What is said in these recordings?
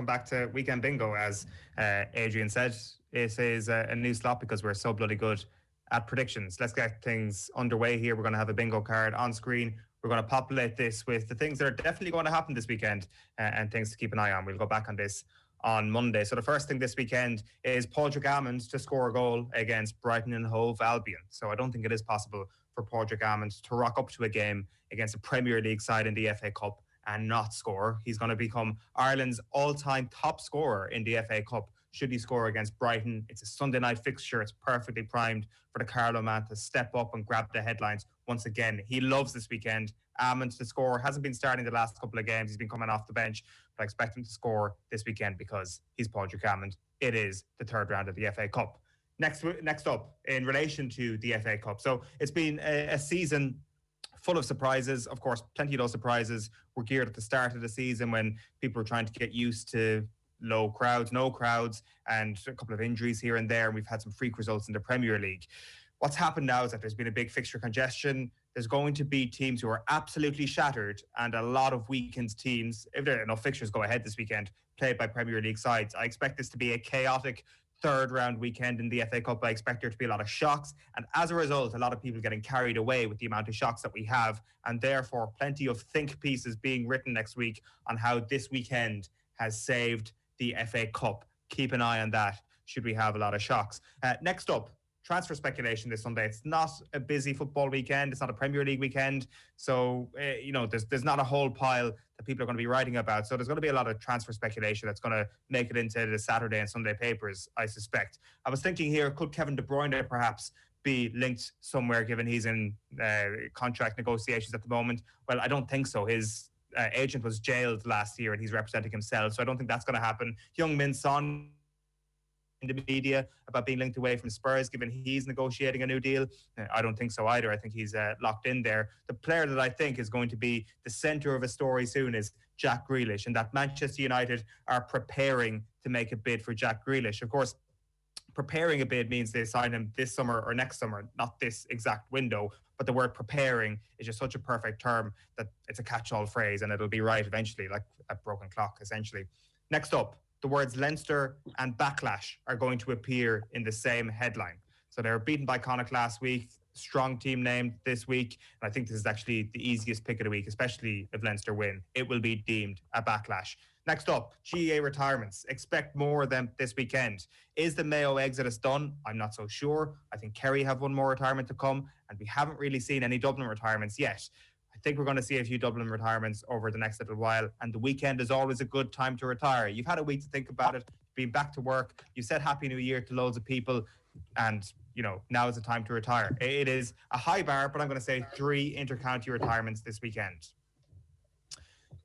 back to Weekend Bingo. As Adrian said, it is a new slot because we're so bloody good at predictions. Let's get things underway here. We're going to have a bingo card on screen. We're going to populate this with the things that are definitely going to happen this weekend and things to keep an eye on. We'll go back on this on Monday. So the first thing this weekend is Padraig Amond to score a goal against Brighton and Hove Albion. So I don't think it is possible for Padraig Amond to rock up to a game against a Premier League side in the FA Cup and not score. He's going to become Ireland's all-time top scorer in the FA Cup should he score against Brighton. It's a Sunday night fixture. It's perfectly primed for the Carlo man to step up and grab the headlines once again. He loves this weekend. Amond to score. Hasn't been starting the last couple of games. He's been coming off the bench, but I expect him to score this weekend because he's Padraig Amond. It is the third round of the FA Cup. Next up, in relation to the FA Cup. So it's been a season full of surprises. Of course, plenty of those surprises were geared at the start of the season when people were trying to get used to low crowds, no crowds, and a couple of injuries here and there. And we've had some freak results in the Premier League. What's happened now is that there's been a big fixture congestion. There's going to be teams who are absolutely shattered, and a lot of weekend teams, if there are enough fixtures go ahead this weekend, played by Premier League sides. I expect this to be a chaotic third round weekend in the FA Cup. I expect there to be a lot of shocks, and as a result, a lot of people getting carried away with the amount of shocks that we have, and therefore plenty of think pieces being written next week on how this weekend has saved the FA Cup. Keep an eye on that should we have a lot of shocks. Next up, transfer speculation this Sunday. It's not a busy football weekend. It's not a Premier League weekend. So, there's not a whole pile that people are going to be writing about. So there's going to be a lot of transfer speculation that's going to make it into the Saturday and Sunday papers, I suspect. I was thinking here, could Kevin De Bruyne perhaps be linked somewhere given he's in contract negotiations at the moment? Well, I don't think so. His agent was jailed last year and he's representing himself. So I don't think that's going to happen. Heung-min Son in the media about being linked away from Spurs, given he's negotiating a new deal. I don't think so either. I think he's locked in there. The player that I think is going to be the centre of a story soon is Jack Grealish, and that Manchester United are preparing to make a bid for Jack Grealish. Of course, preparing a bid means they sign him this summer or next summer, not this exact window. But the word preparing is just such a perfect term that it's a catch-all phrase and it'll be right eventually, like a broken clock, essentially. Next up, the words Leinster and backlash are going to appear in the same headline. So they were beaten by Connacht last week, strong team named this week. And I think this is actually the easiest pick of the week, especially if Leinster win. It will be deemed a backlash. Next up, GAA retirements. Expect more of them this weekend. Is the Mayo exodus done? I'm not so sure. I think Kerry have one more retirement to come, and we haven't really seen any Dublin retirements yet. I think we're going to see a few Dublin retirements over the next little while, and the weekend is always a good time to retire. You've had a week to think about it, been back to work, you said Happy New Year to loads of people, and now is the time to retire. It is a high bar, but I'm going to say 3 inter-county retirements this weekend.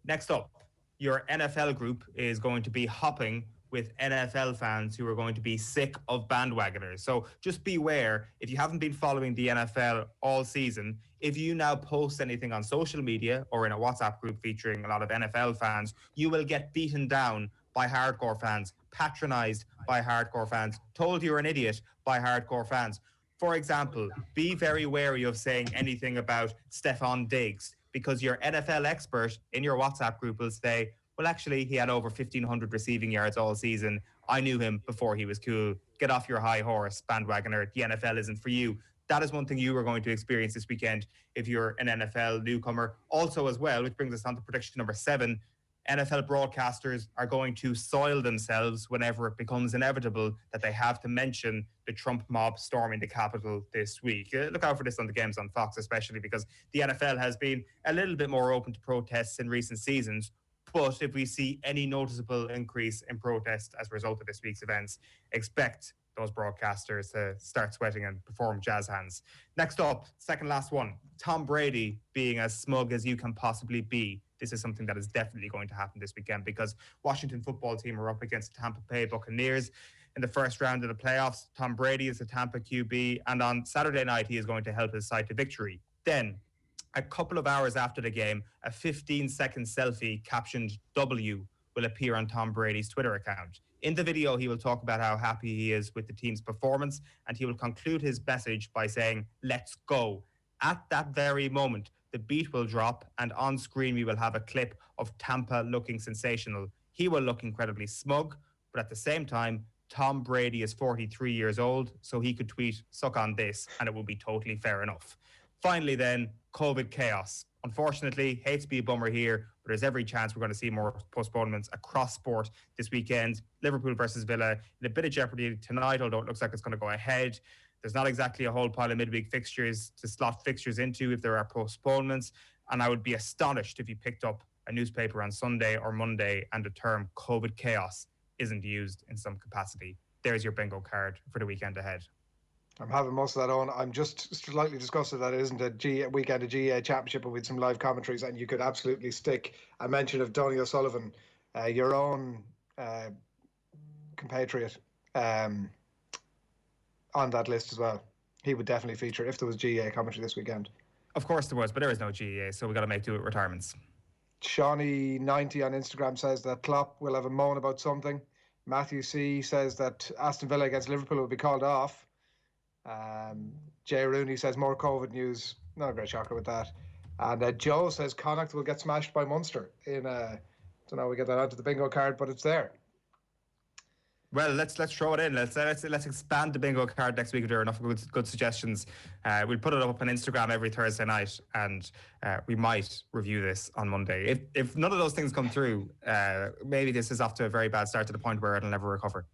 Next up, your NFL group is going to be hopping with NFL fans who are going to be sick of bandwagoners. So just beware, if you haven't been following the NFL all season, if you now post anything on social media or in a WhatsApp group featuring a lot of NFL fans, you will get beaten down by hardcore fans, patronized by hardcore fans, told you're an idiot by hardcore fans. For example, be very wary of saying anything about Stephon Diggs, because your NFL expert in your WhatsApp group will say, well, actually, he had over 1,500 receiving yards all season. I knew him before he was cool. Get off your high horse, bandwagoner. The NFL isn't for you. That is one thing you are going to experience this weekend if you're an NFL newcomer. Also, as well, which brings us on to prediction number 7, NFL broadcasters are going to soil themselves whenever it becomes inevitable that they have to mention the Trump mob storming the Capitol this week. Look out for this on the games on Fox, especially because the NFL has been a little bit more open to protests in recent seasons. But if we see any noticeable increase in protest as a result of this week's events, expect those broadcasters to start sweating and perform jazz hands. Next up, second last one, Tom Brady being as smug as you can possibly be. This is something that is definitely going to happen this weekend because Washington football team are up against the Tampa Bay Buccaneers in the first round of the playoffs. Tom Brady is the Tampa QB, and on Saturday night, he is going to help his side to victory. Then, a couple of hours after the game, a 15-second selfie captioned W will appear on Tom Brady's Twitter account. In the video, he will talk about how happy he is with the team's performance, and he will conclude his message by saying, "Let's go." At that very moment, the beat will drop, and on screen we will have a clip of Tampa looking sensational. he will look incredibly smug. But at the same time, Tom Brady is 43 years old, so he could tweet, "suck on this," and it will be totally fair enough. Finally then, COVID chaos. Unfortunately, hate to be a bummer here, but there's every chance we're going to see more postponements across sport this weekend. Liverpool versus Villa in a bit of jeopardy tonight, although it looks like it's going to go ahead. There's not exactly a whole pile of midweek fixtures to slot fixtures into if there are postponements, and I would be astonished if you picked up a newspaper on Sunday or Monday and the term COVID chaos isn't used in some capacity. There's your bingo card for the weekend ahead. I'm having most of that on. I'm just slightly disgusted that it isn't a weekend of GAA championship with some live commentaries, and you could absolutely stick a mention of Donny O'Sullivan, your own compatriot, on that list as well. He would definitely feature if there was GAA commentary this weekend. Of course there was, but there is no GAA, so we've got to make do with retirements. Shawnee90 on Instagram says that Klopp will have a moan about something. Matthew C says that Aston Villa against Liverpool will be called off. Jay Rooney says more COVID news. Not a great shocker with that. And Joe says Connacht will get smashed by Munster in don't know how we get that onto the bingo card, but it's there. Well, let's throw it in. Let's expand the bingo card next week if there are enough good suggestions. We'll put it up on Instagram every Thursday night, and we might review this on Monday. If none of those things come through, maybe this is off to a very bad start to the point where it'll never recover.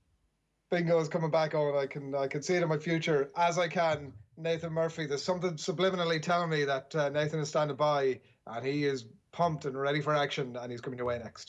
Bingo is coming back on. I can see it in my future as I can. Nathan Murphy, there's something subliminally telling me that Nathan is standing by and he is pumped and ready for action, and he's coming your way next.